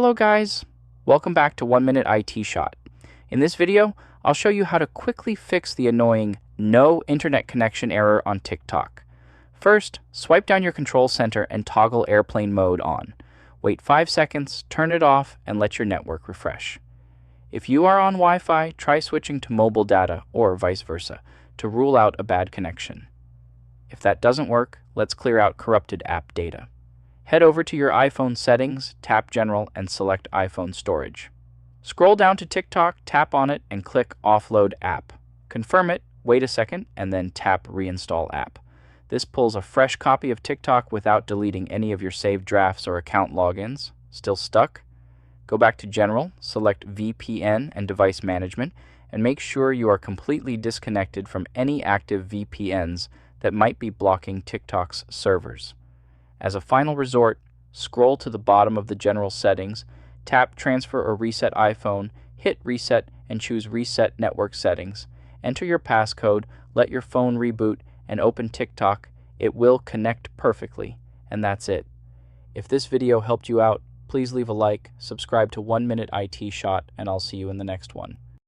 Hello guys, welcome back to 1 Minute IT Shot. In this video, I'll show you how to quickly fix the annoying no internet connection error on TikTok. First, swipe down your control center and toggle airplane mode on. Wait 5 seconds, turn it off, and let your network refresh. If you are on Wi-Fi, try switching to mobile data or vice versa to rule out a bad connection. If that doesn't work, let's clear out corrupted app data. Head over to your iPhone settings, tap General, and select iPhone storage. Scroll down to TikTok, tap on it, and click Offload App. Confirm it, wait a second, and then tap Reinstall App. This pulls a fresh copy of TikTok without deleting any of your saved drafts or account logins. Still stuck? Go back to General, select VPN and Device Management, and make sure you are completely disconnected from any active VPNs that might be blocking TikTok's servers. As a final resort, scroll to the bottom of the general settings, tap Transfer or Reset iPhone, hit Reset, and choose Reset Network Settings. Enter your passcode, let your phone reboot, and open TikTok. It will connect perfectly, and that's it. If this video helped you out, please leave a like, subscribe to 1 Minute IT Shot, and I'll see you in the next one.